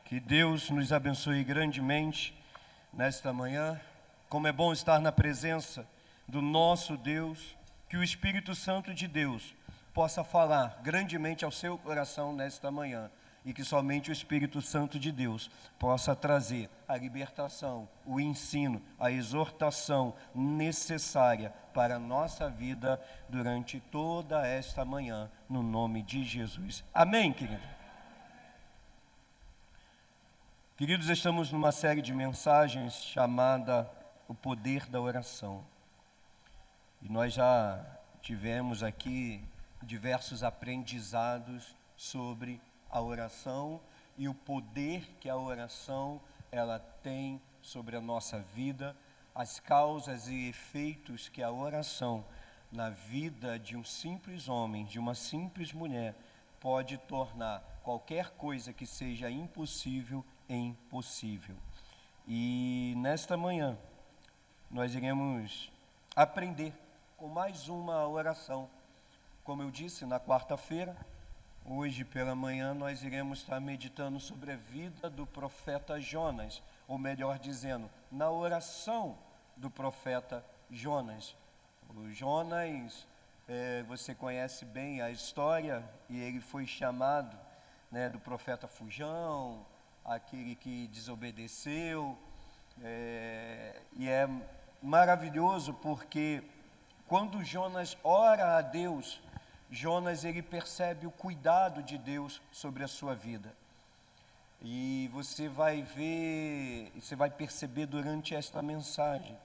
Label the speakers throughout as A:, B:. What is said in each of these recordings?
A: Que Deus nos abençoe grandemente nesta manhã. Como é bom estar na presença do nosso Deus. Que o Espírito Santo de Deus possa falar grandemente ao seu coração nesta manhã. E que somente o Espírito Santo de Deus possa trazer a libertação, o ensino, a exortação necessária para a nossa vida durante toda esta manhã, no nome de Jesus. Amém, querido? Queridos, estamos numa série de mensagens chamada O Poder da Oração. E nós já tivemos aqui diversos aprendizados sobre a oração e o poder que a oração ela tem sobre a nossa vida, as causas e efeitos que a oração na vida de um simples homem, de uma simples mulher, pode tornar qualquer coisa que seja impossível em possível. E nesta manhã nós iremos aprender com mais uma oração. Como eu disse na quarta-feira, hoje pela manhã nós iremos estar meditando sobre a vida do profeta Jonas, ou melhor dizendo, na oração do profeta Jonas. O Jonas, você conhece bem a história, e ele foi chamado, do profeta fujão, aquele que desobedeceu, e é maravilhoso porque quando Jonas ora a Deus, Jonas ele percebe o cuidado de Deus sobre a sua vida. E você vai ver, você vai perceber durante esta mensagem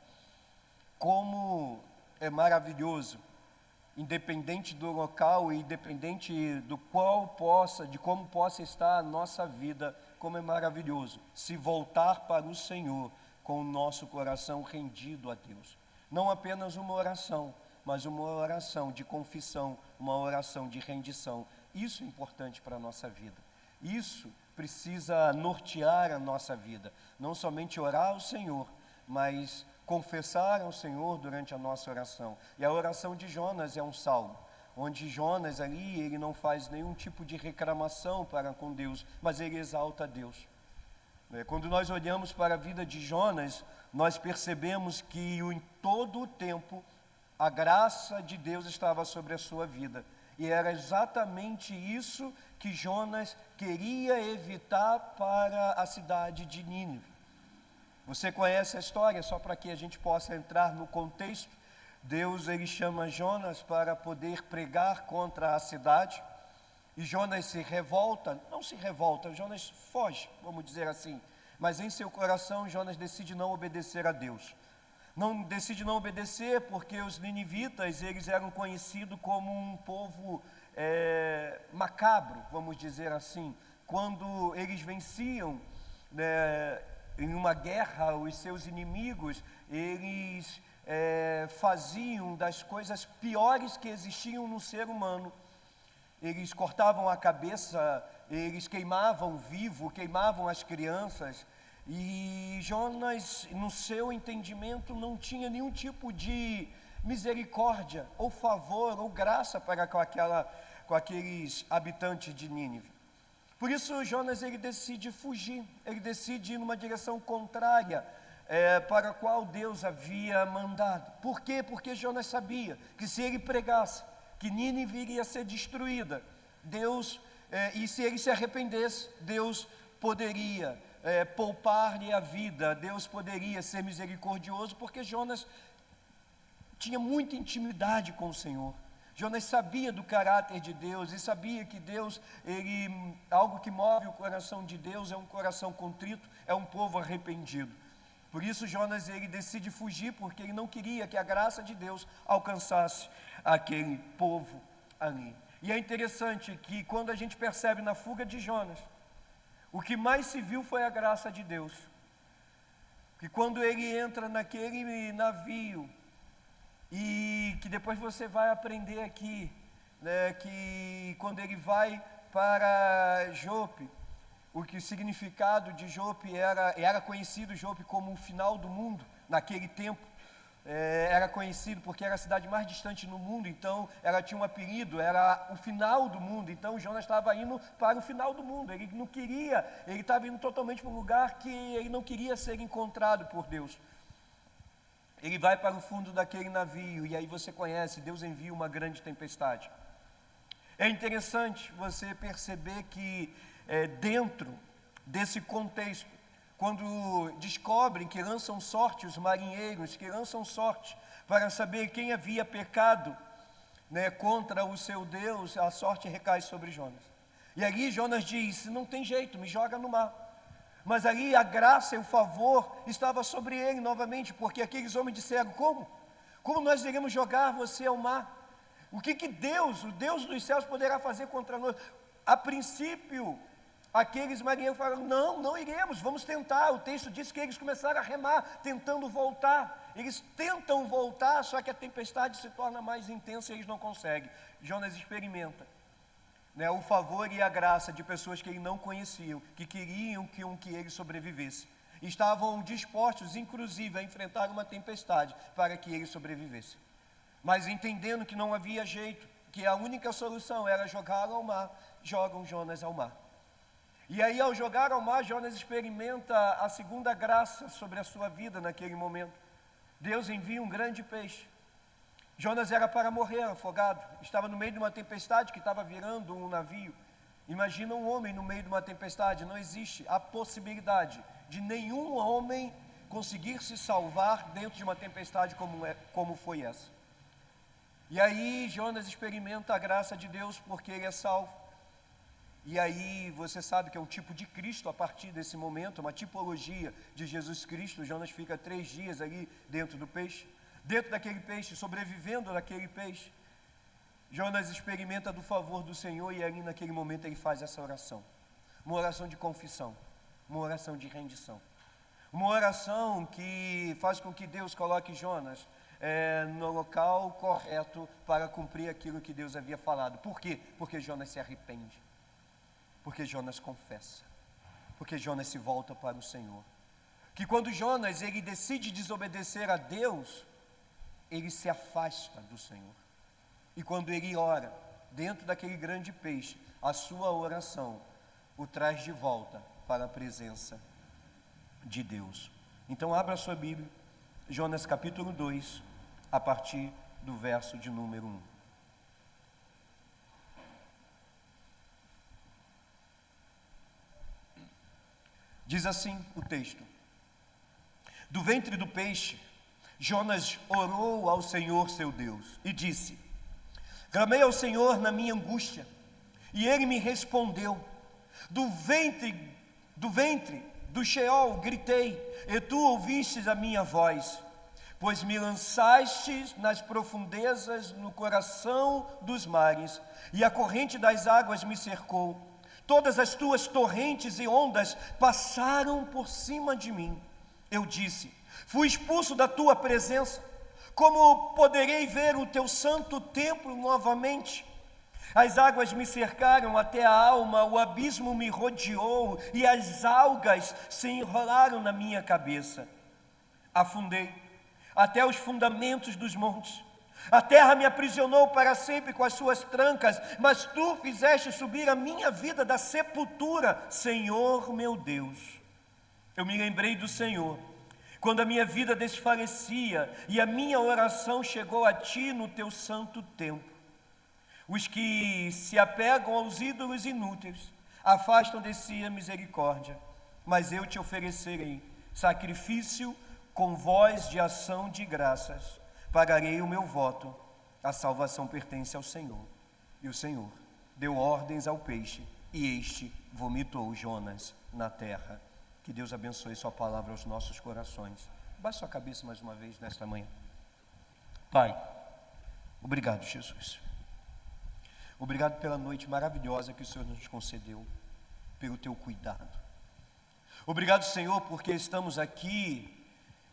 A: como é maravilhoso, independente do local e independente de como possa estar a nossa vida, como é maravilhoso se voltar para o Senhor com o nosso coração rendido a Deus. Não apenas uma oração, mas uma oração de confissão, uma oração de rendição. Isso é importante para a nossa vida. Isso precisa nortear a nossa vida. Não somente orar ao Senhor, mas confessar ao Senhor durante a nossa oração. E a oração de Jonas é um salmo, onde Jonas ali, ele não faz nenhum tipo de reclamação para com Deus, mas ele exalta a Deus. Quando nós olhamos para a vida de Jonas, nós percebemos que em todo o tempo a graça de Deus estava sobre a sua vida. E era exatamente isso que Jonas queria evitar para a cidade de Nínive. Você conhece a história, só para que a gente possa entrar no contexto. Deus ele chama Jonas para poder pregar contra a cidade. E Jonas se revolta, não se revolta, Jonas foge, vamos dizer assim. Mas em seu coração, Jonas decide não obedecer a Deus. Decide não obedecer porque os ninivitas, eles eram conhecidos como um povo macabro, vamos dizer assim. Quando eles venciam em uma guerra os seus inimigos, eles faziam das coisas piores que existiam no ser humano. Eles cortavam a cabeça, eles queimavam vivo, queimavam as crianças. E Jonas, no seu entendimento, não tinha nenhum tipo de misericórdia, ou favor, ou graça para com aqueles habitantes de Nínive. Por isso Jonas ele decide fugir, ele decide ir numa direção contrária para a qual Deus havia mandado. Por quê? Porque Jonas sabia que se ele pregasse que Nínive iria ser destruída, Deus, e se ele se arrependesse, Deus poderia poupar-lhe a vida, Deus poderia ser misericordioso, porque Jonas tinha muita intimidade com o Senhor. Jonas sabia do caráter de Deus e sabia que Deus, algo que move o coração de Deus é um coração contrito, é um povo arrependido. Por isso Jonas ele decide fugir, porque ele não queria que a graça de Deus alcançasse aquele povo ali. E é interessante que quando a gente percebe na fuga de Jonas, o que mais se viu foi a graça de Deus. Que quando ele entra naquele navio, e que depois você vai aprender aqui, que quando ele vai para Jope, o significado de Jope era conhecido Jope como o final do mundo, naquele tempo. era conhecido porque era a cidade mais distante no mundo, então ela tinha um apelido, era o final do mundo. Então Jonas estava indo para o final do mundo, ele não queria, ele estava indo totalmente para um lugar que ele não queria ser encontrado por Deus. Ele vai para o fundo daquele navio, e aí você conhece, Deus envia uma grande tempestade. É interessante você perceber que dentro desse contexto, quando descobrem que lançam sorte os marinheiros, que lançam sorte para saber quem havia pecado, contra o seu Deus, a sorte recai sobre Jonas. E ali Jonas diz, não tem jeito, me joga no mar. Mas ali a graça e o favor estava sobre ele novamente, porque aqueles homens disseram, como nós iremos jogar você ao mar? O que Deus, o Deus dos céus, poderá fazer contra nós? A princípio, aqueles marinheiros falaram, não iremos, vamos tentar. O texto diz que eles começaram a remar, tentando voltar. Eles tentam voltar, só que a tempestade se torna mais intensa e eles não conseguem. Jonas experimenta o favor e a graça de pessoas que ele não conheciam, que queriam que ele sobrevivesse. Estavam dispostos, inclusive, a enfrentar uma tempestade para que ele sobrevivesse. Mas entendendo que não havia jeito, que a única solução era jogá-lo ao mar, jogam Jonas ao mar. E aí, ao jogar ao mar, Jonas experimenta a segunda graça sobre a sua vida naquele momento. Deus envia um grande peixe. Jonas era para morrer afogado, estava no meio de uma tempestade que estava virando um navio. Imagina um homem no meio de uma tempestade, não existe a possibilidade de nenhum homem conseguir se salvar dentro de uma tempestade como foi essa. E aí Jonas experimenta a graça de Deus porque ele é salvo. E aí você sabe que é um tipo de Cristo a partir desse momento, uma tipologia de Jesus Cristo. Jonas fica 3 dias ali dentro do peixe. Dentro daquele peixe, sobrevivendo daquele peixe, Jonas experimenta do favor do Senhor e ali naquele momento ele faz essa oração. Uma oração de confissão, uma oração de rendição. Uma oração que faz com que Deus coloque Jonas no local correto para cumprir aquilo que Deus havia falado. Por quê? Porque Jonas se arrepende, porque Jonas confessa, porque Jonas se volta para o Senhor. Que quando Jonas ele decide desobedecer a Deus, ele se afasta do Senhor. E quando ele ora, dentro daquele grande peixe, a sua oração o traz de volta para a presença de Deus. Então abra a sua Bíblia, Jonas capítulo 2, a partir do verso de número 1. Diz assim o texto: do ventre do peixe, Jonas orou ao Senhor seu Deus e disse: clamei ao Senhor na minha angústia, e ele me respondeu. Do ventre do Sheol gritei, e tu ouvistes a minha voz, pois me lançastes nas profundezas, no coração dos mares, e a corrente das águas me cercou. Todas as tuas torrentes e ondas passaram por cima de mim. Eu disse: fui expulso da tua presença, como poderei ver o teu santo templo novamente? As águas me cercaram até a alma, o abismo me rodeou, e as algas se enrolaram na minha cabeça. Afundei até os fundamentos dos montes, a terra me aprisionou para sempre com as suas trancas, mas tu fizeste subir a minha vida da sepultura, Senhor meu Deus. Eu me lembrei do Senhor quando a minha vida desfalecia e a minha oração chegou a ti no teu santo templo. Os que se apegam aos ídolos inúteis afastam de si a misericórdia, mas eu te oferecerei sacrifício com voz de ação de graças. Pagarei o meu voto, a salvação pertence ao Senhor. E o Senhor deu ordens ao peixe, e este vomitou Jonas na terra. Que Deus abençoe sua palavra aos nossos corações. Baixe sua cabeça mais uma vez nesta manhã. Pai, obrigado, Jesus. Obrigado pela noite maravilhosa que o Senhor nos concedeu, pelo teu cuidado. Obrigado, Senhor, porque estamos aqui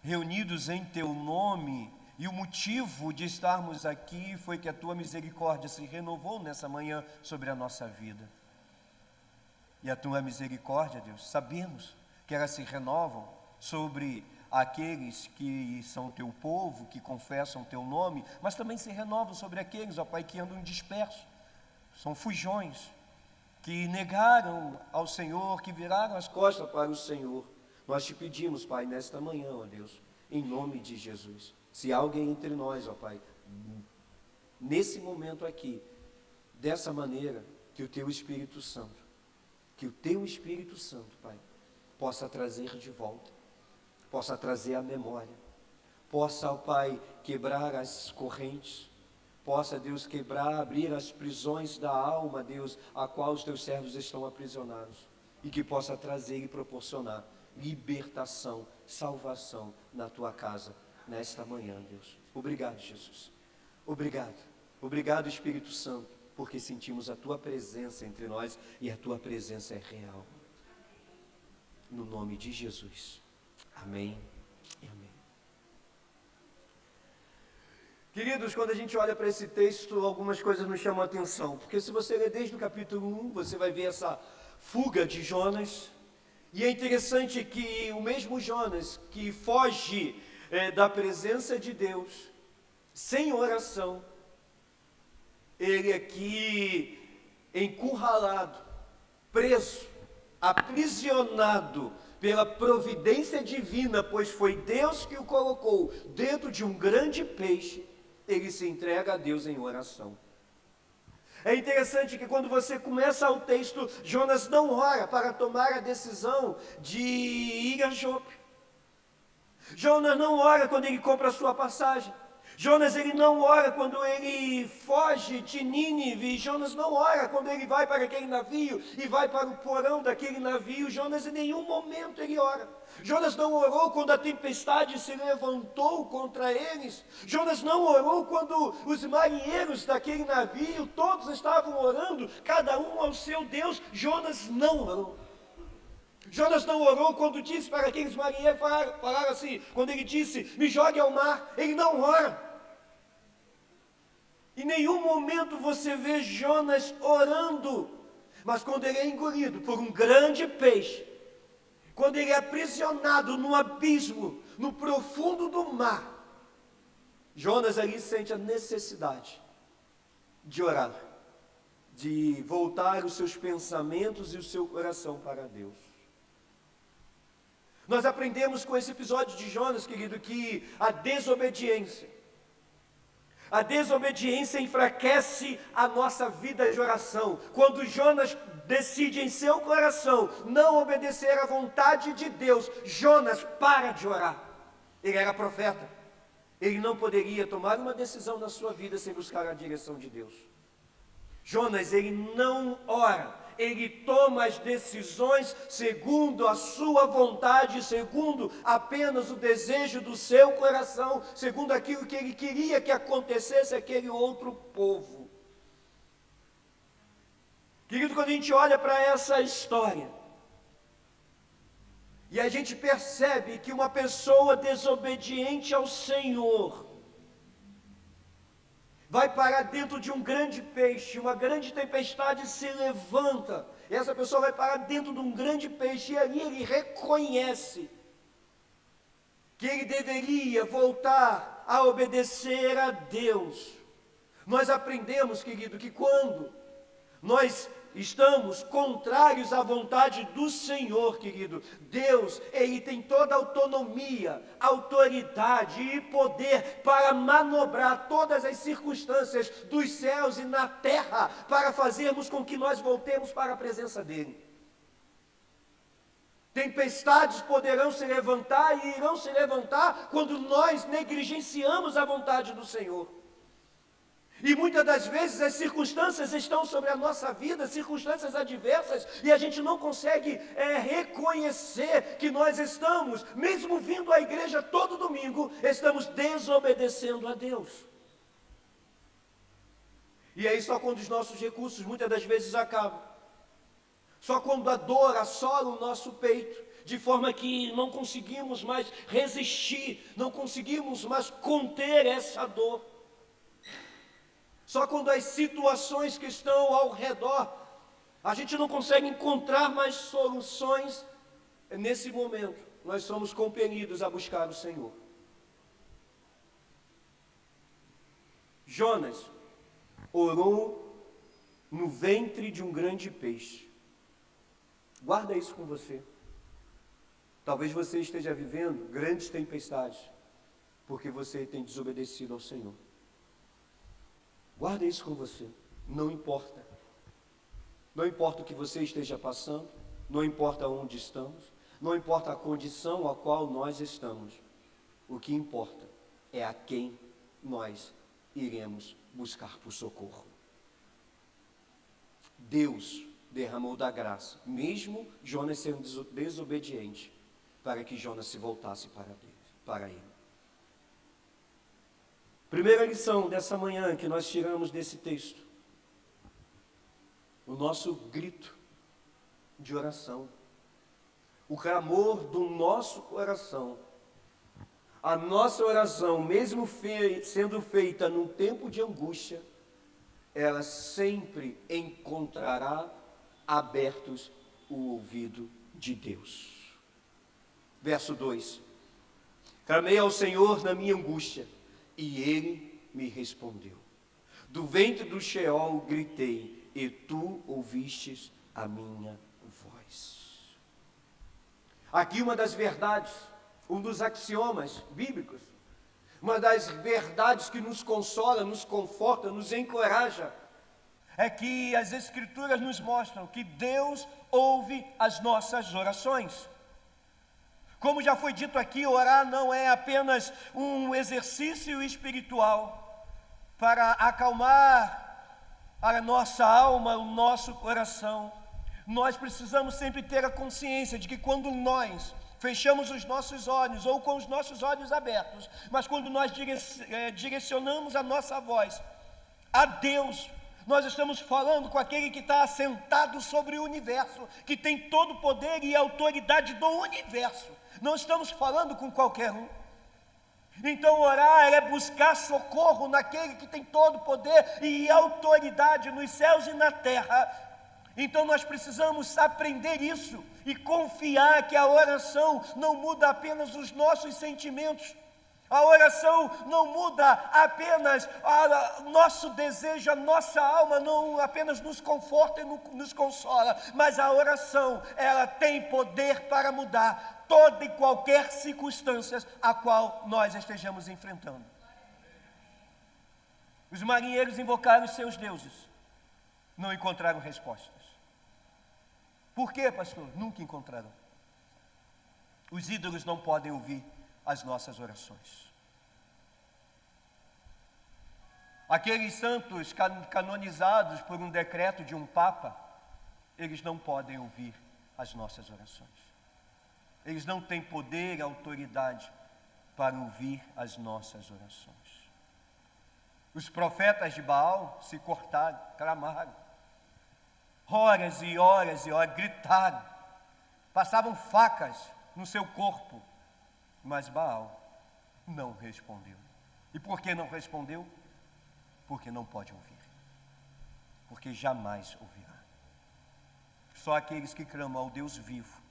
A: reunidos em teu nome, e o motivo de estarmos aqui foi que a tua misericórdia se renovou nessa manhã sobre a nossa vida. E a tua misericórdia, Deus, sabemos que elas se renovam sobre àqueles que são teu povo, que confessam teu nome, mas também se renova sobre aqueles, ó Pai, que andam dispersos, são fujões, que negaram ao Senhor, que viraram as costas para o Senhor. Nós te pedimos, Pai, nesta manhã, ó Deus, em nome de Jesus, se há alguém entre nós, ó Pai, nesse momento aqui, dessa maneira, que o Teu Espírito Santo, Pai, possa trazer de volta, possa trazer a memória, possa, ó Pai, quebrar as correntes, possa, Deus, abrir as prisões da alma, Deus, a qual os Teus servos estão aprisionados, e que possa trazer e proporcionar libertação, salvação na Tua casa, nesta manhã, Deus. Obrigado, Jesus. Obrigado, Espírito Santo, porque sentimos a Tua presença entre nós e a Tua presença é real. No nome de Jesus. Amém e amém. Queridos, quando a gente olha para esse texto, algumas coisas nos chamam a atenção, porque se você ler desde o capítulo 1, você vai ver essa fuga de Jonas, e é interessante que o mesmo Jonas que foge da presença de Deus, sem oração, ele aqui encurralado, preso, aprisionado pela providência divina, pois foi Deus que o colocou dentro de um grande peixe, ele se entrega a Deus em oração. É interessante que quando você começa o texto, Jonas não ora para tomar a decisão de ir a Jope. Jonas não ora quando ele compra a sua passagem. Jonas, ele não ora quando ele foge de Nínive. Jonas não ora quando ele vai para aquele navio e vai para o porão daquele navio. Jonas, em nenhum momento ele ora. Jonas não orou quando a tempestade se levantou contra eles. Jonas não orou quando os marinheiros daquele navio, todos estavam orando, cada um ao seu Deus. Jonas não orou. Jonas não orou quando disse para aqueles marinheiros, falaram assim, quando ele disse, me jogue ao mar. Ele não ora. Em nenhum momento você vê Jonas orando, mas quando ele é engolido por um grande peixe, quando ele é aprisionado no abismo, no profundo do mar, Jonas ali sente a necessidade de orar, de voltar os seus pensamentos e o seu coração para Deus. Nós aprendemos com esse episódio de Jonas, querido, que a desobediência enfraquece a nossa vida de oração. Quando Jonas decide em seu coração não obedecer à vontade de Deus, Jonas para de orar. Ele era profeta. Ele não poderia tomar uma decisão na sua vida sem buscar a direção de Deus. Jonas, ele não ora. Ele toma as decisões segundo a sua vontade, segundo apenas o desejo do seu coração, segundo aquilo que ele queria que acontecesse aquele outro povo. Querido, quando a gente olha para essa história, e a gente percebe que uma pessoa desobediente ao Senhor vai parar dentro de um grande peixe, uma grande tempestade se levanta, essa pessoa vai parar dentro de um grande peixe, e ali ele reconhece que ele deveria voltar a obedecer a Deus. Nós aprendemos, querido, que quando nós estamos contrários à vontade do Senhor, querido, Deus, Ele tem toda a autonomia, autoridade e poder para manobrar todas as circunstâncias dos céus e na terra, para fazermos com que nós voltemos para a presença dEle. Tempestades poderão se levantar e irão se levantar quando nós negligenciamos a vontade do Senhor. E muitas das vezes as circunstâncias estão sobre a nossa vida, circunstâncias adversas, e a gente não consegue reconhecer que nós estamos, mesmo vindo à igreja todo domingo, estamos desobedecendo a Deus. E aí só quando os nossos recursos muitas das vezes acabam, só quando a dor assola o nosso peito, de forma que não conseguimos mais resistir, não conseguimos mais conter essa dor. Só quando as situações que estão ao redor, a gente não consegue encontrar mais soluções, nesse momento nós somos compelidos a buscar o Senhor. Jonas orou no ventre de um grande peixe. Guarda isso com você. Talvez você esteja vivendo grandes tempestades, porque você tem desobedecido ao Senhor. Guarda isso com você. Não importa. Não importa o que você esteja passando, não importa onde estamos, não importa a condição a qual nós estamos. O que importa é a quem nós iremos buscar por socorro. Deus derramou da graça, mesmo Jonas sendo desobediente, para que Jonas se voltasse para ele. Primeira lição dessa manhã que nós tiramos desse texto: o nosso grito de oração, o clamor do nosso coração, a nossa oração, mesmo sendo feita num tempo de angústia, ela sempre encontrará abertos o ouvido de Deus. Verso 2: clamei ao Senhor na minha angústia, e Ele me respondeu. Do ventre do Sheol gritei, e Tu ouvistes a minha voz. Aqui uma das verdades, um dos axiomas bíblicos, uma das verdades que nos consola, nos conforta, nos encoraja, é que as Escrituras nos mostram que Deus ouve as nossas orações. Como já foi dito aqui, orar não é apenas um exercício espiritual para acalmar a nossa alma, o nosso coração. Nós precisamos sempre ter a consciência de que quando nós fechamos os nossos olhos, ou com os nossos olhos abertos, mas quando nós direcionamos a nossa voz a Deus, nós estamos falando com aquele que está assentado sobre o universo, que tem todo o poder e autoridade do universo. Não estamos falando com qualquer um. Então orar é buscar socorro naquele que tem todo o poder e autoridade nos céus e na terra. Então nós precisamos aprender isso e confiar que a oração não muda apenas os nossos sentimentos. A oração não muda apenas o nosso desejo, a nossa alma não apenas nos conforta e nos consola, mas a oração, ela tem poder para mudar toda e qualquer circunstância a qual nós estejamos enfrentando. Os marinheiros invocaram os seus deuses, não encontraram respostas. Por quê, pastor? Nunca encontraram. Os ídolos não podem ouvir as nossas orações. Aqueles santos canonizados por um decreto de um papa, eles não podem ouvir as nossas orações. Eles não têm poder e autoridade para ouvir as nossas orações. Os profetas de Baal se cortaram, clamaram, horas e horas e horas, gritaram, passavam facas no seu corpo, mas Baal não respondeu. E por que não respondeu? Porque não pode ouvir, porque jamais ouvirá. Só aqueles que clamam ao Deus vivo,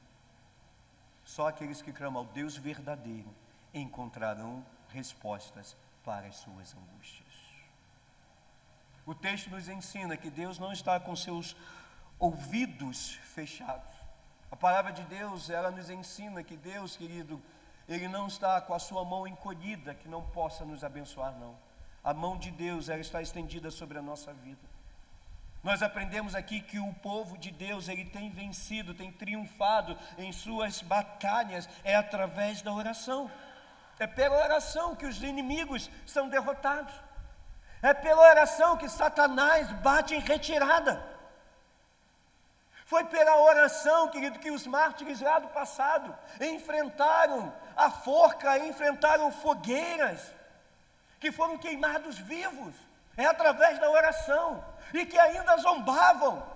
A: só aqueles que clamam ao Deus verdadeiro encontrarão respostas para as suas angústias. O texto nos ensina que Deus não está com seus ouvidos fechados. A palavra de Deus, ela nos ensina que Deus, querido, Ele não está com a sua mão encolhida, que não possa nos abençoar, não. A mão de Deus, ela está estendida sobre a nossa vida. Nós aprendemos aqui que o povo de Deus, ele tem vencido, tem triunfado em suas batalhas, é através da oração. É pela oração que os inimigos são derrotados. É pela oração que Satanás bate em retirada. Foi pela oração, querido, que os mártires lá do passado enfrentaram a forca, enfrentaram fogueiras, que foram queimados vivos. É através da oração. E que ainda zombavam.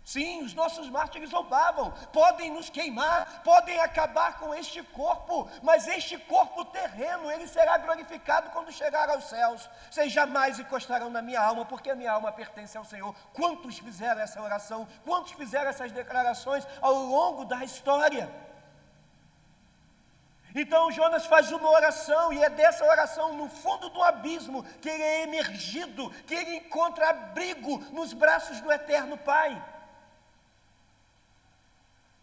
A: Sim, os nossos mártires zombavam. Podem nos queimar, podem acabar com este corpo, mas este corpo terreno, ele será glorificado quando chegar aos céus. Vocês jamais encostarão na minha alma, porque a minha alma pertence ao Senhor. Quantos fizeram essa oração? Quantos fizeram essas declarações ao longo da história? Então Jonas faz uma oração, e é dessa oração, no fundo do abismo, que ele é emergido, que ele encontra abrigo nos braços do eterno Pai.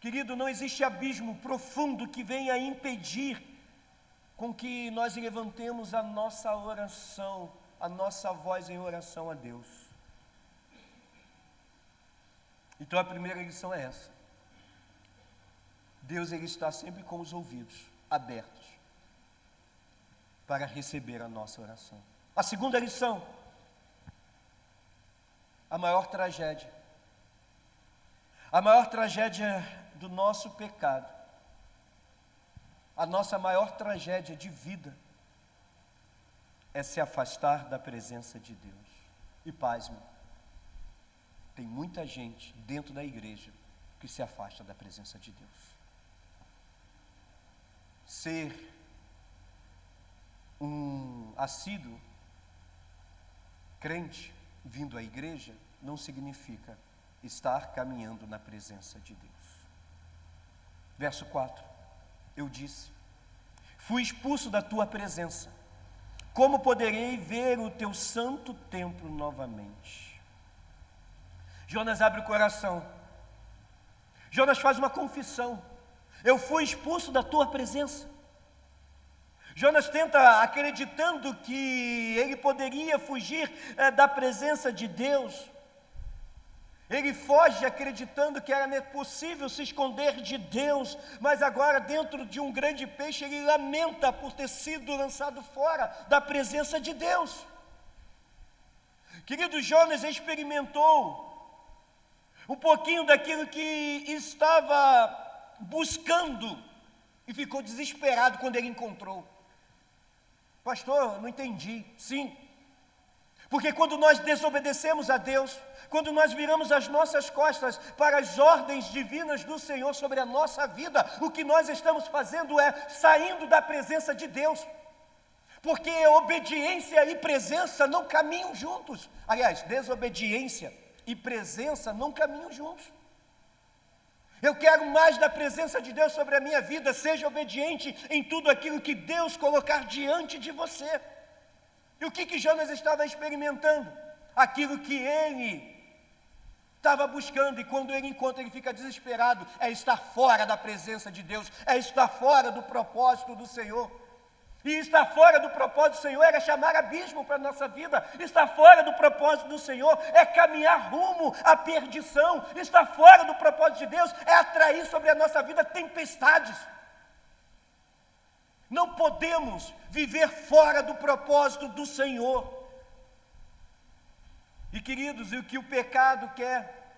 A: Querido, não existe abismo profundo que venha impedir com que nós levantemos a nossa oração, a nossa voz em oração a Deus. Então a primeira lição é essa. Deus, ele está sempre com os ouvidos abertos para receber a nossa oração. A segunda lição, a maior tragédia do nosso pecado, a nossa maior tragédia de vida é se afastar da presença de Deus. E pasme, tem muita gente dentro da igreja que se afasta da presença de Deus. Ser um assíduo crente vindo à igreja não significa estar caminhando na presença de Deus. Verso 4, eu disse: fui expulso da tua presença, como poderei ver o teu santo templo novamente? Jonas abre o coração, Jonas faz uma confissão: eu fui expulso da tua presença. Jonas tenta, acreditando que ele poderia fugir da presença de Deus. Ele foge acreditando que era possível se esconder de Deus, mas agora dentro de um grande peixe ele lamenta por ter sido lançado fora da presença de Deus. Querido, Jonas experimentou um pouquinho daquilo que estava buscando e ficou desesperado quando ele encontrou. Pastor, não entendi. Sim, porque quando nós desobedecemos a Deus, quando nós viramos as nossas costas para as ordens divinas do Senhor sobre a nossa vida, o que nós estamos fazendo é saindo da presença de Deus, porque obediência e presença não caminham juntos. Aliás, desobediência e presença não caminham juntos. Eu quero mais da presença de Deus sobre a minha vida. Seja obediente em tudo aquilo que Deus colocar diante de você. E o que Jonas estava experimentando? Aquilo que ele estava buscando, e quando ele encontra, ele fica desesperado. É estar fora da presença de Deus, é estar fora do propósito do Senhor. E estar fora do propósito do Senhor era chamar abismo para a nossa vida. Estar fora do propósito do Senhor é caminhar rumo à perdição. Estar fora do propósito de Deus é atrair sobre a nossa vida tempestades. Não podemos viver fora do propósito do Senhor. E queridos, o que o pecado quer,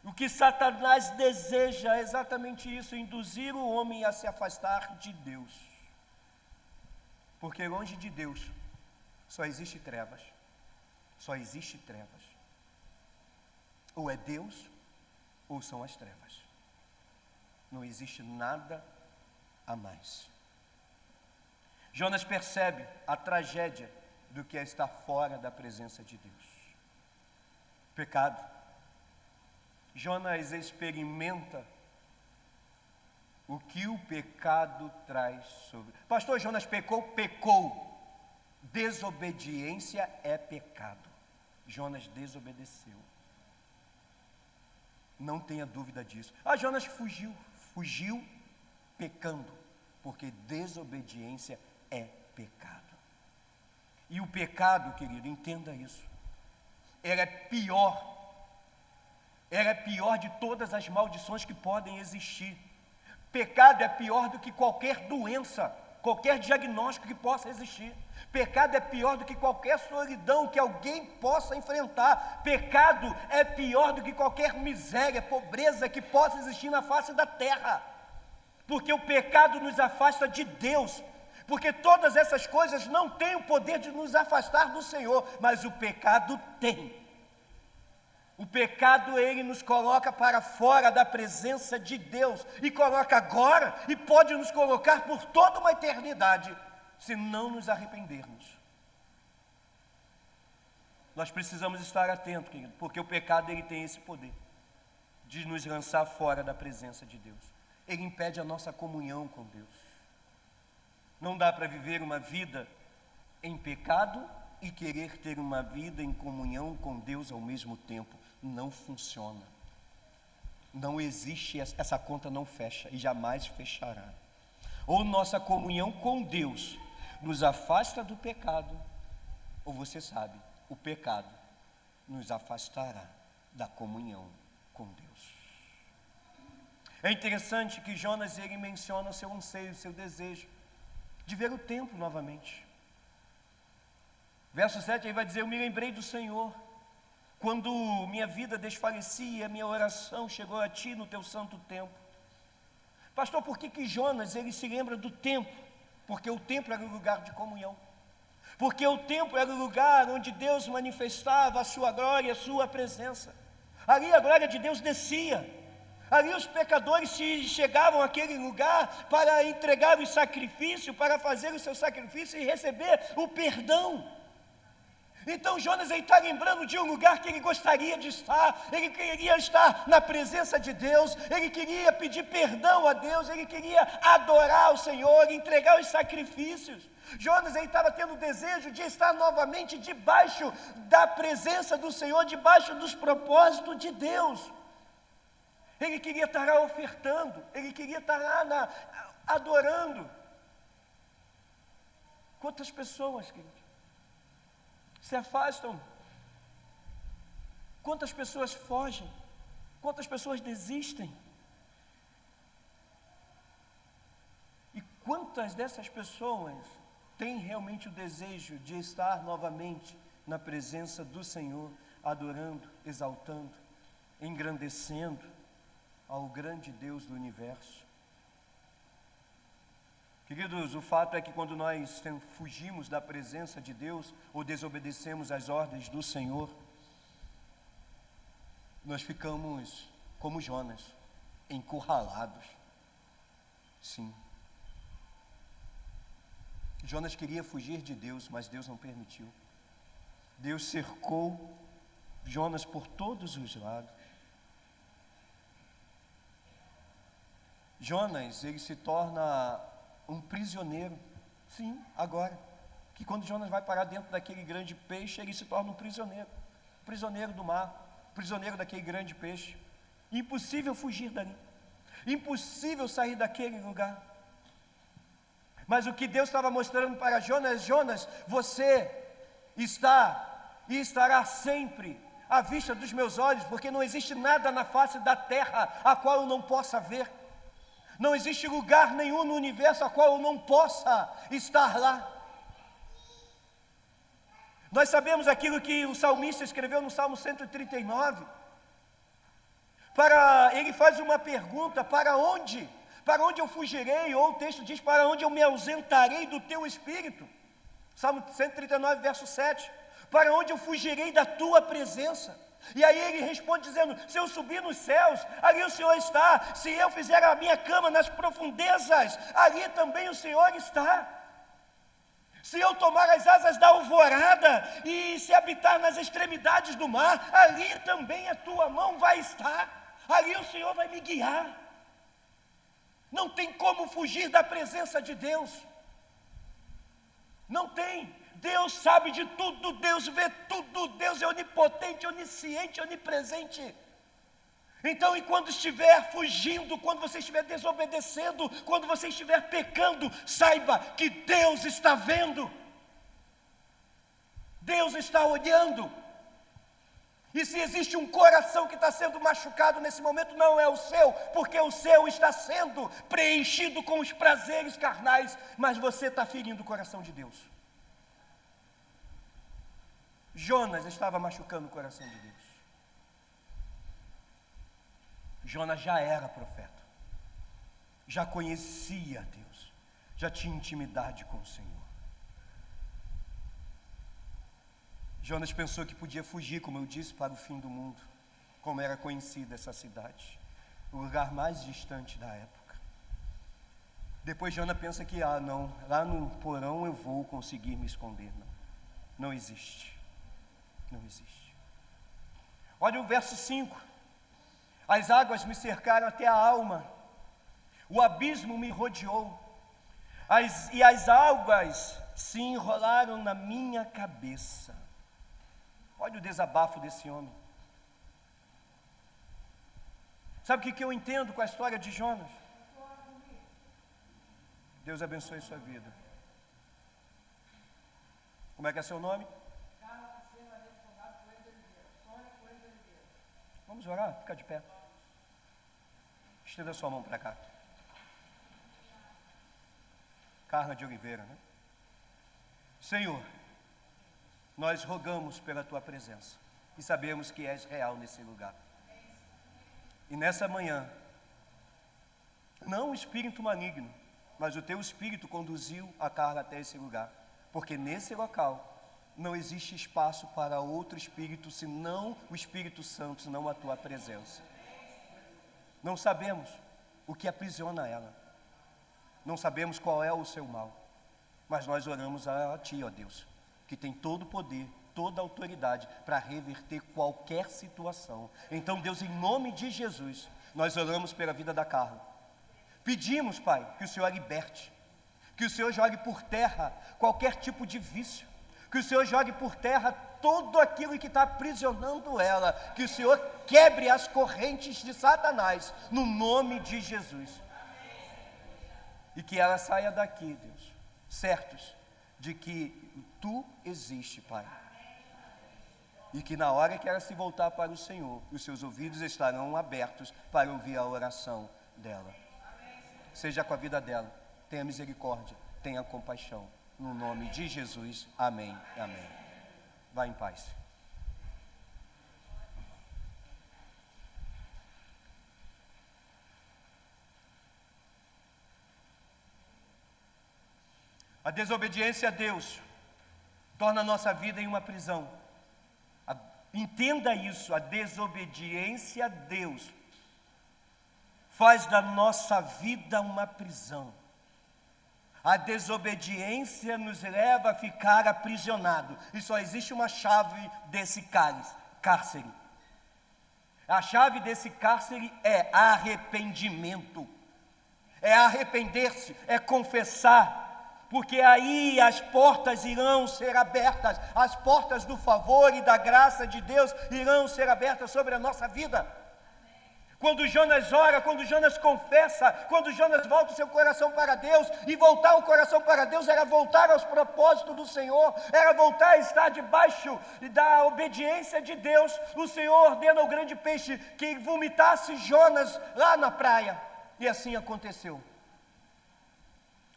A: o que Satanás deseja é exatamente isso: induzir o homem a se afastar de Deus. Porque longe de Deus só existe trevas, só existe trevas. Ou é Deus, ou são as trevas. Não existe nada a mais. Jonas percebe a tragédia do que é estar fora da presença de Deus. Pecado. Jonas experimenta o que o pecado traz sobre... Pastor, Jonas pecou? Pecou. Desobediência é pecado. Jonas desobedeceu. Não tenha dúvida disso. Jonas fugiu pecando, porque desobediência é pecado. E o pecado, querido, entenda isso, ele é pior de todas as maldições que podem existir. Pecado é pior do que qualquer doença, qualquer diagnóstico que possa existir. Pecado é pior do que qualquer solidão que alguém possa enfrentar. Pecado é pior do que qualquer miséria, pobreza que possa existir na face da terra. Porque o pecado nos afasta de Deus. Porque todas essas coisas não têm o poder de nos afastar do Senhor, mas o pecado tem. O pecado, ele nos coloca para fora da presença de Deus, e coloca agora, e pode nos colocar por toda uma eternidade, se não nos arrependermos. Nós precisamos estar atentos, querido, porque o pecado, ele tem esse poder de nos lançar fora da presença de Deus. Ele impede a nossa comunhão com Deus. Não dá para viver uma vida em pecado e querer ter uma vida em comunhão com Deus ao mesmo tempo. Não funciona. Não existe, essa conta não fecha e jamais fechará. Ou nossa comunhão com Deus nos afasta do pecado, ou você sabe, o pecado nos afastará da comunhão com Deus. É interessante que Jonas, ele menciona o seu anseio, o seu desejo de ver o templo novamente. Verso 7, ele vai dizer: eu me lembrei do Senhor, quando minha vida desfalecia, minha oração chegou a Ti no Teu santo templo. Pastor, por que Jonas, ele se lembra do templo? Porque o templo era o lugar de comunhão. Porque o templo era o lugar onde Deus manifestava a sua glória, a sua presença. Ali a glória de Deus descia. Ali os pecadores se chegavam àquele lugar para entregar o sacrifício, para fazer o seu sacrifício e receber o perdão. Então Jonas está lembrando de um lugar que ele gostaria de estar. Ele queria estar na presença de Deus, ele queria pedir perdão a Deus, ele queria adorar o Senhor, entregar os sacrifícios. Jonas estava tendo o desejo de estar novamente debaixo da presença do Senhor, debaixo dos propósitos de Deus. Ele queria estar lá ofertando, ele queria estar lá adorando. Quantas pessoas, queridos, se afastam? Quantas pessoas fogem? Quantas pessoas desistem? E quantas dessas pessoas têm realmente o desejo de estar novamente na presença do Senhor, adorando, exaltando, engrandecendo ao grande Deus do universo? Queridos, o fato é que quando nós fugimos da presença de Deus ou desobedecemos às ordens do Senhor, nós ficamos como Jonas, encurralados. Sim. Jonas queria fugir de Deus, mas Deus não permitiu. Deus cercou Jonas por todos os lados. Jonas, ele se torna um prisioneiro. Sim, agora. Que quando Jonas vai parar dentro daquele grande peixe, ele se torna um prisioneiro do mar, prisioneiro daquele grande peixe. Impossível fugir dali. Impossível sair daquele lugar. Mas o que Deus estava mostrando para Jonas: Jonas, você está e estará sempre à vista dos meus olhos, porque não existe nada na face da terra a qual eu não possa ver. Não existe lugar nenhum no universo a qual eu não possa estar lá. Nós sabemos aquilo que o salmista escreveu no Salmo 139. Ele faz uma pergunta: para onde? Para onde eu fugirei? Ou o texto diz: para onde eu me ausentarei do teu espírito? Salmo 139, verso 7. Para onde eu fugirei da tua presença? E aí ele responde dizendo: se eu subir nos céus, ali o Senhor está. Se eu fizer a minha cama nas profundezas, ali também o Senhor está. Se eu tomar as asas da alvorada e se habitar nas extremidades do mar, ali também a tua mão vai estar. Ali o Senhor vai me guiar. Não tem como fugir da presença de Deus. Não tem. Deus sabe de tudo, Deus vê tudo, Deus é onipotente, onisciente, onipresente. Então, e quando estiver fugindo, quando você estiver desobedecendo, quando você estiver pecando, saiba que Deus está vendo. Deus está olhando. E se existe um coração que está sendo machucado nesse momento, não é o seu, porque o seu está sendo preenchido com os prazeres carnais, mas você está ferindo o coração de Deus. Jonas estava machucando o coração de Deus. Jonas já era profeta, já conhecia Deus, já tinha intimidade com o Senhor. Jonas pensou que podia fugir, como eu disse, para o fim do mundo, como era conhecida essa cidade, o lugar mais distante da época. Depois Jonas pensa que, não, lá no porão eu vou conseguir me esconder. Não existe. Não existe. Olha o verso 5. As águas me cercaram até a alma, o abismo me rodeou, E as águas se enrolaram na minha cabeça. Olha o desabafo desse homem. Sabe o que eu entendo com a história de Jonas? Deus abençoe sua vida. Como é que é seu nome? Vamos orar? Fica de pé. Estenda sua mão para cá. Carla de Oliveira, né? Senhor, nós rogamos pela tua presença e sabemos que és real nesse lugar. E nessa manhã, não o espírito maligno, mas o teu espírito conduziu a Carla até esse lugar, porque nesse local não existe espaço para outro espírito senão o Espírito Santo, senão a tua presença. Não sabemos o que aprisiona ela, não sabemos qual é o seu mal, mas nós oramos a ti, ó Deus, que tem todo o poder, toda a autoridade para reverter qualquer situação. Então, Deus, em nome de Jesus, nós oramos pela vida da Carla. Pedimos, Pai, que o Senhor a liberte, que o Senhor jogue por terra qualquer tipo de vício, que o Senhor jogue por terra tudo aquilo que está aprisionando ela, que o Senhor quebre as correntes de Satanás, no nome de Jesus. E que ela saia daqui, Deus, certos de que Tu existe, Pai. E que na hora que ela se voltar para o Senhor, os seus ouvidos estarão abertos para ouvir a oração dela. Seja com a vida dela, tenha misericórdia, tenha compaixão. No nome de Jesus, amém, amém. Vá em paz. A desobediência a Deus torna a nossa vida em uma prisão. Entenda isso, a desobediência a Deus faz da nossa vida uma prisão. A desobediência nos leva a ficar aprisionado. E só existe uma chave desse cárcere. A chave desse cárcere é arrependimento. É arrepender-se, é confessar. Porque aí as portas irão ser abertas. As portas do favor e da graça de Deus irão ser abertas sobre a nossa vida. Quando Jonas ora, quando Jonas confessa, quando Jonas volta o seu coração para Deus, e voltar o coração para Deus era voltar aos propósitos do Senhor, era voltar a estar debaixo da obediência de Deus. O Senhor ordena ao grande peixe que vomitasse Jonas lá na praia, e assim aconteceu.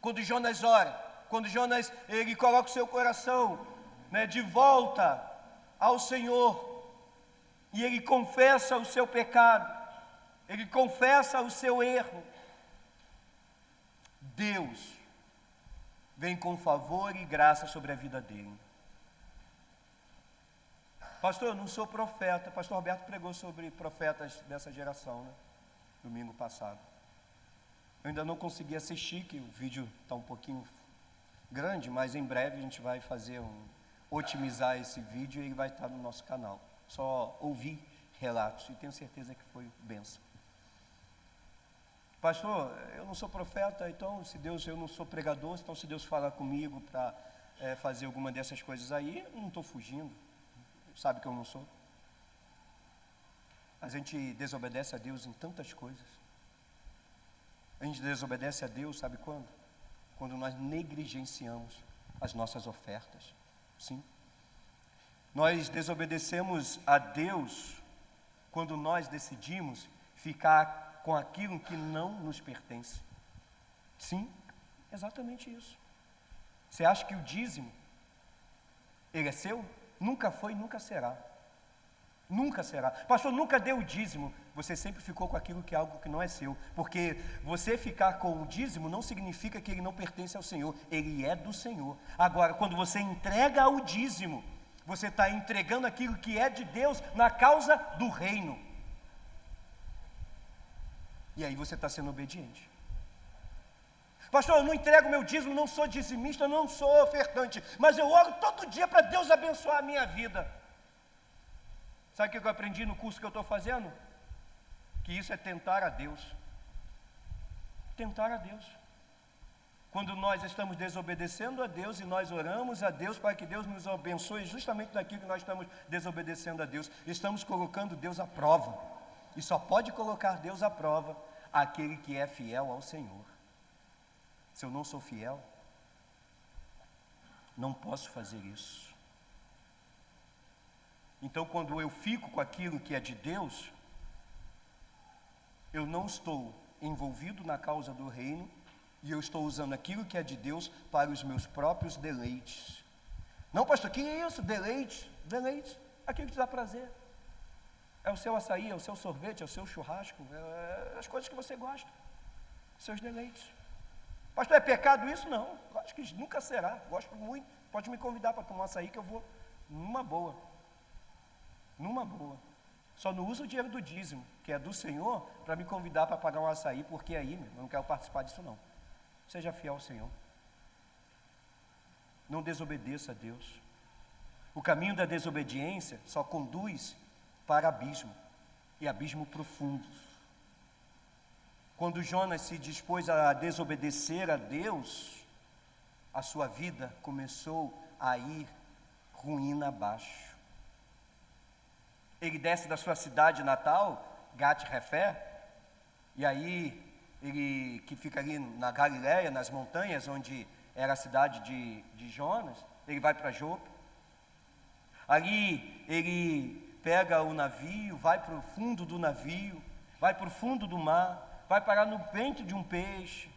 A: Quando Jonas ora, quando Jonas ele coloca o seu coração, de volta ao Senhor, e ele confessa o seu pecado, ele confessa o seu erro, Deus vem com favor e graça sobre a vida dele. Pastor, eu não sou profeta. Pastor Roberto pregou sobre profetas dessa geração, domingo passado. Eu ainda não consegui assistir, que o vídeo está um pouquinho grande, mas em breve a gente vai otimizar esse vídeo e ele vai estar no nosso canal. Só ouvir relatos e tenho certeza que foi bênção. Pastor, eu não sou profeta, então eu não sou pregador, então se Deus falar comigo para fazer alguma dessas coisas aí, eu não estou fugindo, sabe que eu não sou. A gente desobedece a Deus em tantas coisas. A gente desobedece a Deus, sabe quando? Quando nós negligenciamos as nossas ofertas, sim. Nós desobedecemos a Deus quando nós decidimos ficar com aquilo que não nos pertence. Sim, exatamente isso. Você acha que o dízimo, ele é seu? Nunca foi, nunca será. Nunca será. Pastor, nunca deu o dízimo. Você sempre ficou com aquilo que é algo que não é seu. Porque você ficar com o dízimo não significa que ele não pertence ao Senhor. Ele é do Senhor. Agora, quando você entrega o dízimo, você está entregando aquilo que é de Deus na causa do reino. E aí você está sendo obediente. Pastor, eu não entrego meu dízimo, não sou dizimista, não sou ofertante, mas eu oro todo dia para Deus abençoar a minha vida. Sabe o que eu aprendi no curso que eu estou fazendo? Que isso é tentar a Deus. Tentar a Deus. Quando nós estamos desobedecendo a Deus e nós oramos a Deus para que Deus nos abençoe justamente naquilo que nós estamos desobedecendo a Deus, estamos colocando Deus à prova. E só pode colocar Deus à prova aquele que é fiel ao Senhor. Se eu não sou fiel, não posso fazer isso. Então, quando eu fico com aquilo que é de Deus, eu não estou envolvido na causa do reino, e eu estou usando aquilo que é de Deus para os meus próprios deleites. Não, pastor, que isso? Deleites? Deleites, aquilo que te dá prazer. É o seu açaí, é o seu sorvete, é o seu churrasco, é as coisas que você gosta, seus deleites. Pastor, é pecado isso? Não, acho que nunca será, gosto muito. Pode me convidar para tomar açaí que eu vou numa boa. Numa boa. Só não usa o dinheiro do dízimo, que é do Senhor, para me convidar para pagar um açaí, porque aí eu não quero participar disso não. Seja fiel ao Senhor. Não desobedeça a Deus. O caminho da desobediência só conduz para abismo, e abismo profundo. Quando Jonas se dispôs a desobedecer a Deus, a sua vida começou a ir ruína abaixo. Ele desce da sua cidade natal, Gat-Hefé, e aí ele, que fica ali na Galileia, nas montanhas, onde era a cidade de Jonas, ele vai para Jope. Ali ele pega o navio, vai para o fundo do navio, vai para o fundo do mar, vai parar no ventre de um peixe.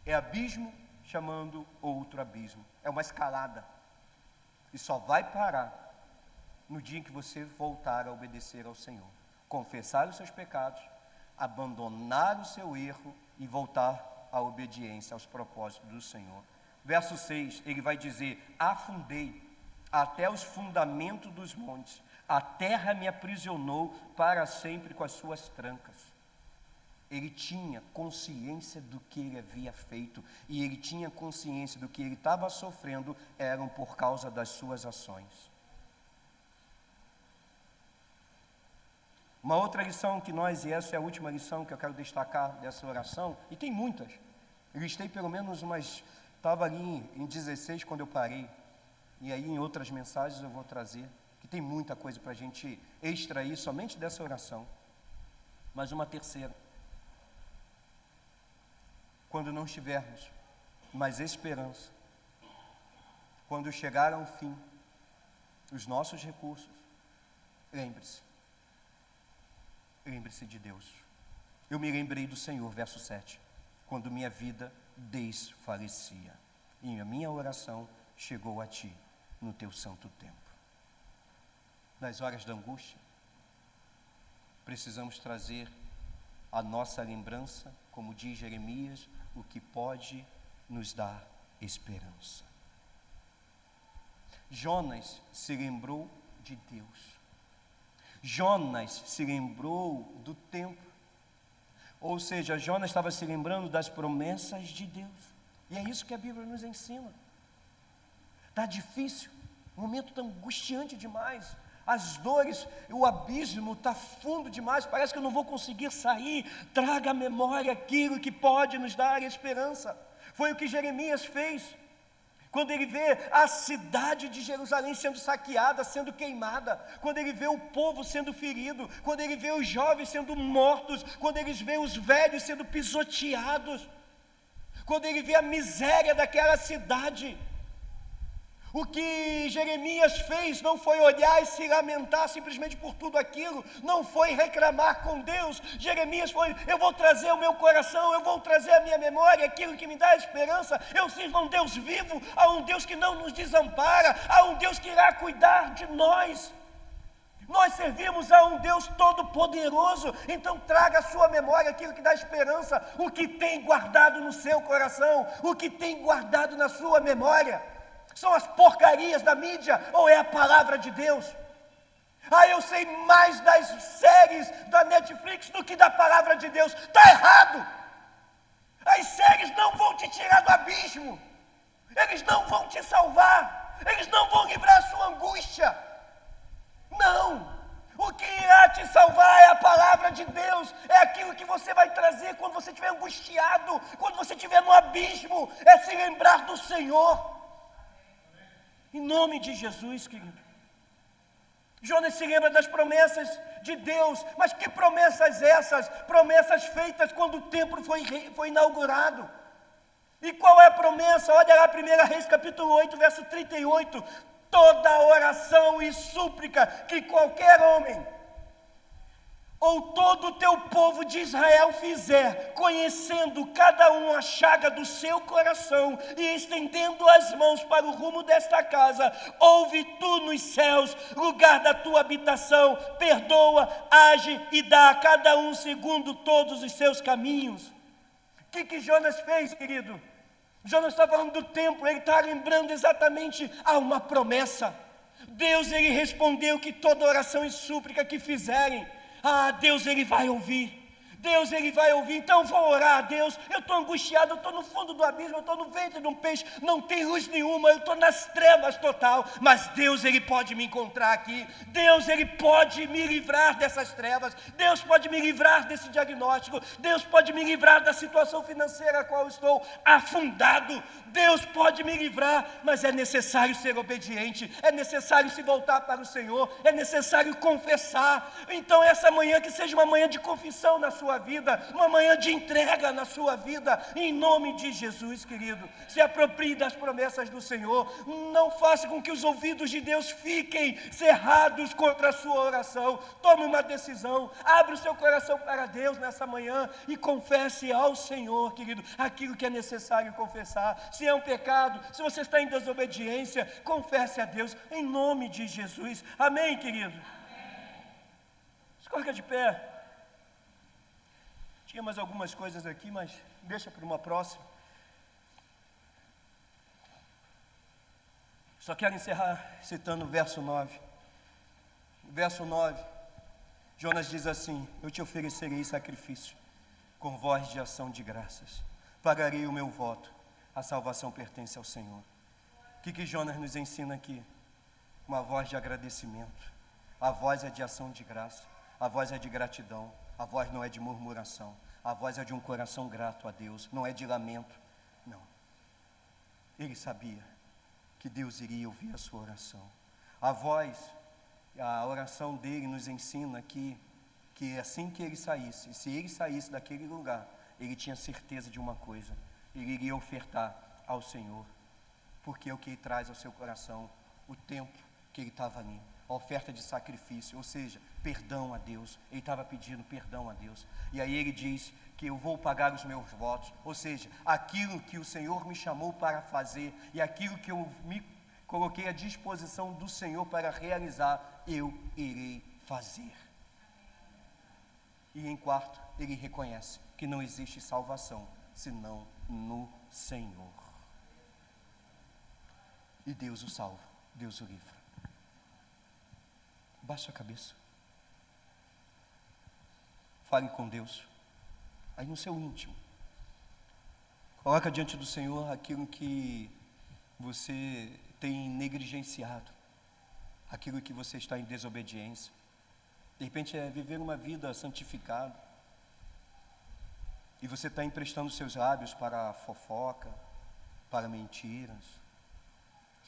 A: É abismo chamando outro abismo. É uma escalada. E só vai parar no dia em que você voltar a obedecer ao Senhor. Confessar os seus pecados, abandonar o seu erro e voltar à obediência aos propósitos do Senhor. Verso 6, ele vai dizer: afundei até os fundamentos dos montes, a terra me aprisionou para sempre com as suas trancas. Ele tinha consciência do que ele havia feito, e ele tinha consciência do que ele estava sofrendo, eram por causa das suas ações. Uma outra lição que nós, e essa é a última lição que eu quero destacar dessa oração, e tem muitas, eu listei pelo menos umas, estava ali em 16 quando eu parei, e aí em outras mensagens eu vou trazer, que tem muita coisa para a gente extrair somente dessa oração. Mas uma terceira: quando não tivermos mais esperança, quando chegar ao fim os nossos recursos, lembre-se de Deus. Eu me lembrei do Senhor, verso 7, quando minha vida desfalecia, e a minha oração chegou a Ti no Teu santo templo. Nas horas da angústia, precisamos trazer a nossa lembrança, como diz Jeremias, o que pode nos dar esperança. Jonas se lembrou de Deus. Jonas se lembrou do tempo. Ou seja, Jonas estava se lembrando das promessas de Deus. E é isso que a Bíblia nos ensina. Está difícil, um momento está angustiante demais. As dores, o abismo está fundo demais, parece que eu não vou conseguir sair. Traga à memória aquilo que pode nos dar esperança. Foi o que Jeremias fez. Quando ele vê a cidade de Jerusalém sendo saqueada, sendo queimada, quando ele vê o povo sendo ferido, quando ele vê os jovens sendo mortos, quando ele vê os velhos sendo pisoteados, quando ele vê a miséria daquela cidade, o que Jeremias fez não foi olhar e se lamentar simplesmente por tudo aquilo, não foi reclamar com Deus. Jeremias foi: eu vou trazer o meu coração, eu vou trazer a minha memória, aquilo que me dá esperança. Eu sirvo a um Deus vivo, a um Deus que não nos desampara, a um Deus que irá cuidar de nós. Nós servimos a um Deus todo-poderoso, então traga à sua memória aquilo que dá esperança, o que tem guardado no seu coração, o que tem guardado na sua memória. São as porcarias da mídia ou é a palavra de Deus? Eu sei mais das séries da Netflix do que da palavra de Deus. Está errado. As séries não vão te tirar do abismo, eles não vão te salvar, eles não vão livrar a sua angústia. Não, O que irá te salvar é a palavra de Deus, é aquilo que você vai trazer quando você estiver angustiado, quando você estiver no abismo, é se lembrar do Senhor. Em nome de Jesus, querido. Jonas se lembra das promessas de Deus, mas que promessas essas? Promessas feitas quando o templo foi inaugurado. E qual é a promessa? Olha lá, 1 Reis capítulo 8, verso 38. Toda oração e súplica que qualquer homem ou todo o teu povo de Israel fizer, conhecendo cada um a chaga do seu coração e estendendo as mãos para o rumo desta casa, ouve tu nos céus, lugar da tua habitação, perdoa, age e dá a cada um segundo todos os seus caminhos. O que Jonas fez, querido? Jonas está falando do templo, ele está lembrando exatamente a uma promessa. Deus, ele respondeu que toda oração e súplica que fizerem, Deus, ele vai ouvir. Deus, ele vai ouvir. Então vou orar a Deus. Eu estou angustiado, eu estou no fundo do abismo, eu estou no ventre de um peixe, não tem luz nenhuma, eu estou nas trevas total, mas Deus, ele pode me encontrar aqui. Deus, ele pode me livrar dessas trevas. Deus pode me livrar desse diagnóstico. Deus pode me livrar da situação financeira a qual eu estou afundado. Deus pode me livrar, mas é necessário ser obediente, é necessário se voltar para o Senhor, é necessário confessar. Então essa manhã que seja uma manhã de confissão na sua vida, uma manhã de entrega na sua vida, em nome de Jesus, querido. Se aproprie das promessas do Senhor, não faça com que os ouvidos de Deus fiquem cerrados contra a sua oração. Tome uma decisão, abra o seu coração para Deus nessa manhã e confesse ao Senhor, querido, aquilo que é necessário confessar. Se é um pecado, se você está em desobediência, confesse a Deus em nome de Jesus. Amém, querido? Se coloca de pé. Tinha mais algumas coisas aqui, mas deixa para uma próxima. Só quero encerrar citando o verso 9. Verso 9, Jonas diz assim: eu te oferecerei sacrifício com voz de ação de graças. Pagarei o meu voto. A salvação pertence ao Senhor. O que Jonas nos ensina aqui? Uma voz de agradecimento. A voz é de ação de graça. A voz é de gratidão. A voz não é de murmuração. A voz é de um coração grato a Deus. Não é de lamento. Não. Ele sabia que Deus iria ouvir a sua oração. A voz, a oração dele nos ensina que assim que ele saísse, se ele saísse daquele lugar, ele tinha certeza de uma coisa: ele iria ofertar ao Senhor, porque é o que ele traz ao seu coração, o tempo que ele estava ali, a oferta de sacrifício, ou seja, perdão a Deus. Ele estava pedindo perdão a Deus, e aí ele diz que eu vou pagar os meus votos, ou seja, aquilo que o Senhor me chamou para fazer, e aquilo que eu me coloquei à disposição do Senhor para realizar, eu irei fazer. E em quarto, ele reconhece que não existe salvação senão no Senhor. E Deus o salva, Deus o livra. Baixe a cabeça. Fale com Deus, aí no seu íntimo. Coloca diante do Senhor aquilo que você tem negligenciado, aquilo que você está em desobediência. De repente é viver uma vida santificada, e você está emprestando seus lábios para fofoca, para mentiras.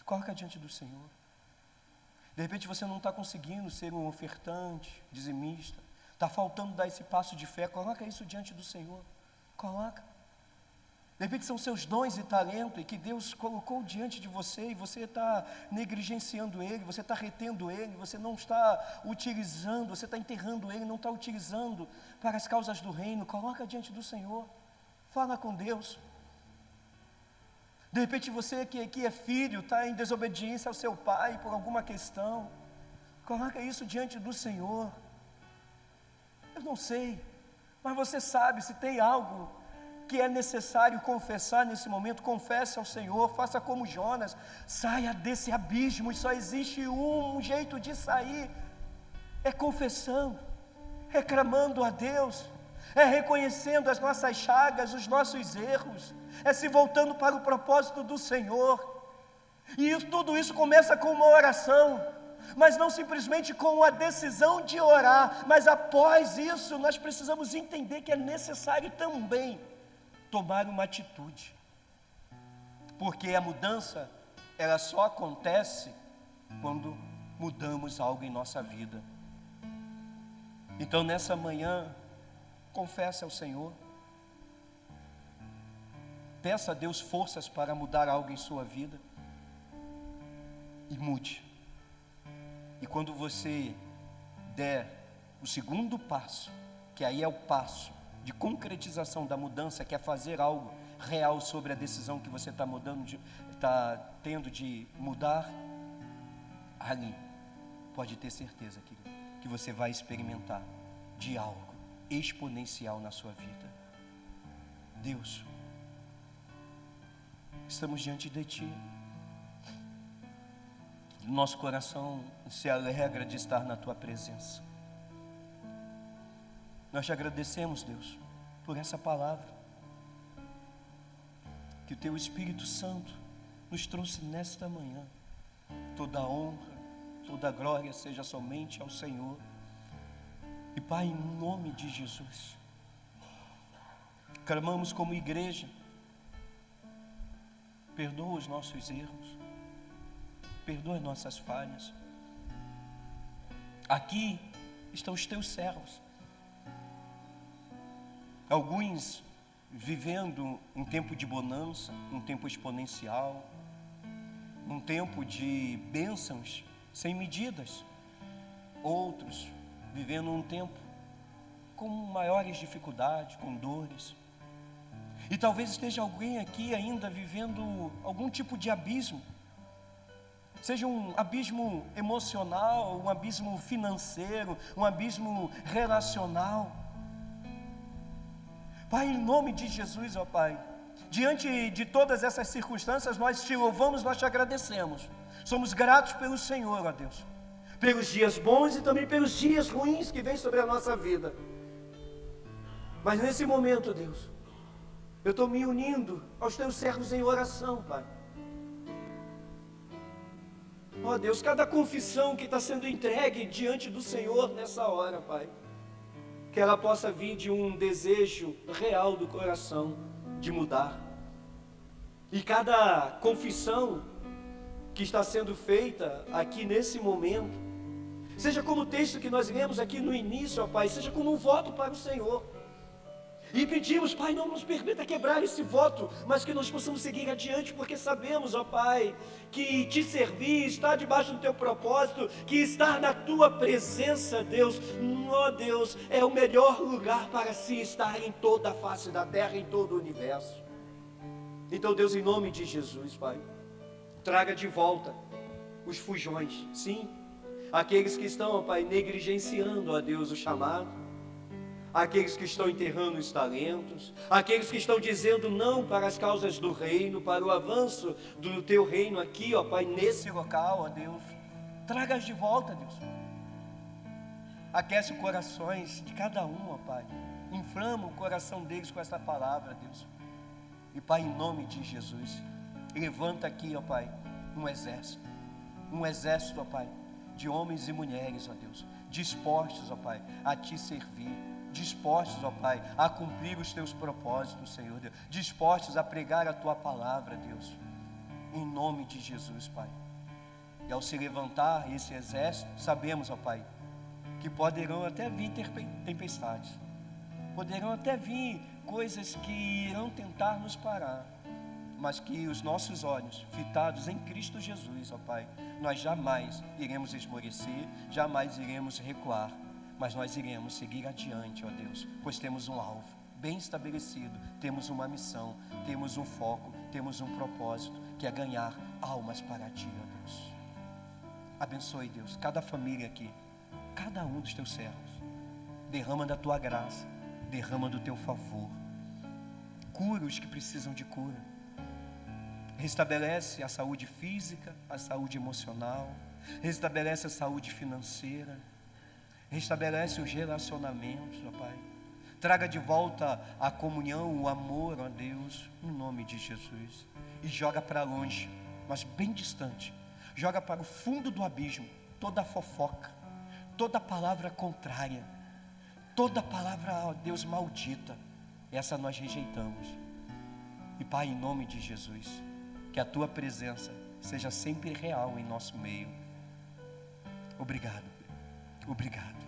A: Coloca diante do Senhor. De repente você não está conseguindo ser um ofertante, dizimista, está faltando dar esse passo de fé. Coloca isso diante do Senhor. Coloca. De repente são seus dons e talento e que Deus colocou diante de você, e você está negligenciando ele, você está retendo ele, você não está utilizando, você está enterrando ele, não está utilizando para as causas do reino. Coloca diante do Senhor. Fala com Deus. De repente você que é filho, está em desobediência ao seu pai por alguma questão. Coloca isso diante do Senhor. Eu não sei, mas você sabe. Se tem algo que é necessário confessar nesse momento, confesse ao Senhor. Faça como Jonas, saia desse abismo, e só existe um jeito de sair: é confessando, reclamando a Deus, é reconhecendo as nossas chagas, os nossos erros, é se voltando para o propósito do Senhor. E tudo isso começa com uma oração. mas não simplesmente com a decisão de orar, mas após isso nós precisamos entender que é necessário também tomar uma atitude, porque a mudança, ela só acontece quando mudamos algo em nossa vida. Então nessa manhã, confesse ao Senhor, peça a Deus forças para mudar algo em sua vida, e mude. E quando você der o segundo passo, que aí é o passo de concretização da mudança, que é fazer algo real sobre a decisão que você está tendo de mudar, ali, pode ter certeza, querido, que você vai experimentar de algo exponencial na sua vida. Deus, estamos diante de Ti. Nosso coração se alegra de estar na Tua presença. Nós te agradecemos, Deus, por essa palavra que o Teu Espírito Santo nos trouxe nesta manhã. Toda a honra, toda a glória seja somente ao Senhor. E Pai, em nome de Jesus, clamamos como igreja, perdoa os nossos erros, perdoa as nossas falhas. Aqui estão os Teus servos, alguns vivendo um tempo de bonança, um tempo exponencial, um tempo de bênçãos sem medidas, outros vivendo um tempo com maiores dificuldades, com dores. E talvez esteja alguém aqui ainda vivendo algum tipo de abismo, seja um abismo emocional, um abismo financeiro, um abismo relacional. Pai, em nome de Jesus, ó Pai, diante de todas essas circunstâncias, nós Te louvamos, nós Te agradecemos. Somos gratos pelo Senhor, ó Deus, pelos dias bons e também pelos dias ruins que vêm sobre a nossa vida. Mas nesse momento, Deus, eu estou me unindo aos Teus servos em oração, Pai. Ó Deus, cada confissão que está sendo entregue diante do Senhor nessa hora, Pai, que ela possa vir de um desejo real do coração de mudar. E cada confissão que está sendo feita aqui nesse momento, seja como o texto que nós lemos aqui no início, ó Pai, seja como um voto para o Senhor. E pedimos, Pai, não nos permita quebrar esse voto, mas que nós possamos seguir adiante, porque sabemos, ó Pai, que Te servir, estar debaixo do Teu propósito, que estar na Tua presença, Deus, ó Deus, é o melhor lugar para se estar em toda a face da terra, em todo o universo. Então, Deus, em nome de Jesus, Pai, traga de volta os fujões, sim, aqueles que estão, ó Pai, negligenciando, ó Deus, o chamado, aqueles que estão enterrando os talentos, aqueles que estão dizendo não para as causas do reino, para o avanço do Teu reino aqui, ó Pai, nesse local, ó Deus, traga-os de volta, Deus. Aquece os corações de cada um, ó Pai, inflama o coração deles com essa palavra, Deus. E Pai, em nome de Jesus, levanta aqui, ó Pai, um exército, ó Pai, de homens e mulheres, ó Deus, dispostos, ó Pai, a Te servir, dispostos, ó Pai, a cumprir os Teus propósitos, Senhor Deus, dispostos a pregar a Tua palavra, Deus, em nome de Jesus, Pai. E ao se levantar esse exército, sabemos, ó Pai, que poderão até vir tempestades, poderão até vir coisas que irão tentar nos parar, mas que os nossos olhos fitados em Cristo Jesus, ó Pai, nós jamais iremos esmorecer, jamais iremos recuar, mas nós iremos seguir adiante, ó Deus, pois temos um alvo bem estabelecido, temos uma missão, temos um foco, temos um propósito, que é ganhar almas para Ti, ó Deus. Abençoe, Deus, cada família aqui, cada um dos Teus servos, derrama da Tua graça, derrama do Teu favor, cura os que precisam de cura, restabelece a saúde física, a saúde emocional, restabelece a saúde financeira, restabelece os relacionamentos, ó Pai. Traga de volta a comunhão, o amor, ó Deus, em nome de Jesus. E joga para longe, mas bem distante, joga para o fundo do abismo toda fofoca, toda palavra contrária, toda palavra, ó Deus, maldita, essa nós rejeitamos. E Pai, em nome de Jesus, que a Tua presença seja sempre real em nosso meio. Obrigado, obrigado,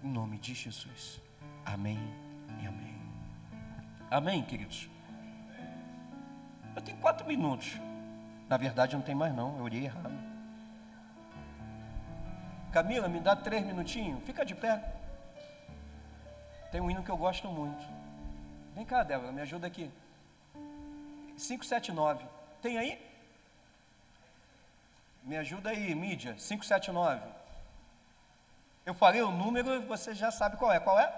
A: em nome de Jesus. Amém e amém. Amém, queridos? Eu tenho 4 minutos. Na verdade não tem mais não, eu olhei errado. Camila, me dá 3 minutinhos, fica de pé. Tem um hino que eu gosto muito. Vem cá, Débora, me ajuda aqui. 579, tem aí? Me ajuda aí, mídia, 579. Eu falei o número, você já sabe qual é. Qual é?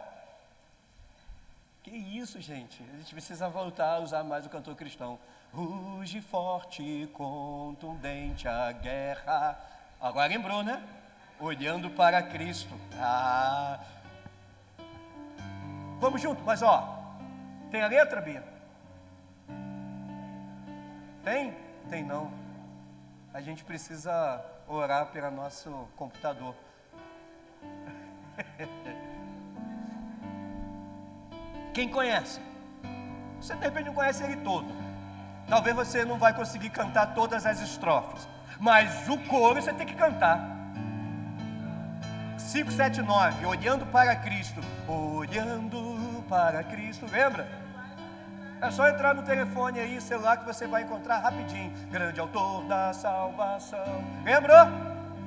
A: Que isso, gente, a gente precisa voltar a usar mais o cantor cristão. Ruge forte, contundente a guerra. Agora lembrou, né? Olhando para Cristo. Vamos junto, mas ó, tem a letra, Bia? Tem? Tem não. A gente precisa orar pelo nosso computador. Quem conhece? Você de repente não conhece ele todo. Talvez você não vai conseguir cantar todas as estrofes, mas o coro você tem que cantar. 579, olhando para Cristo. Olhando para Cristo, lembra? É só entrar no telefone aí, celular, que você vai encontrar rapidinho. Grande autor da salvação. Lembrou?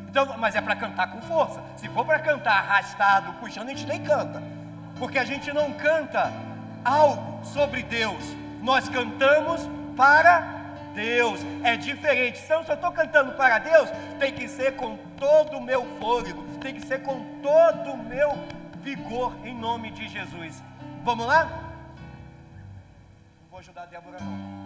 A: Então, mas é para cantar com força. Se for para cantar arrastado, puxando, a gente nem canta. Porque a gente não canta algo sobre Deus. Nós cantamos para Deus. É diferente. Se eu estou cantando para Deus, tem que ser com todo o meu fôlego. Tem que ser com todo o meu vigor, em nome de Jesus. Vamos lá? Não vou ajudar a Débora não.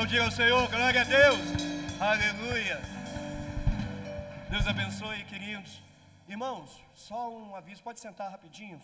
A: aplaudir ao Senhor, glória a Deus, aleluia. Deus abençoe, queridos. Irmãos, só um aviso, pode sentar rapidinho.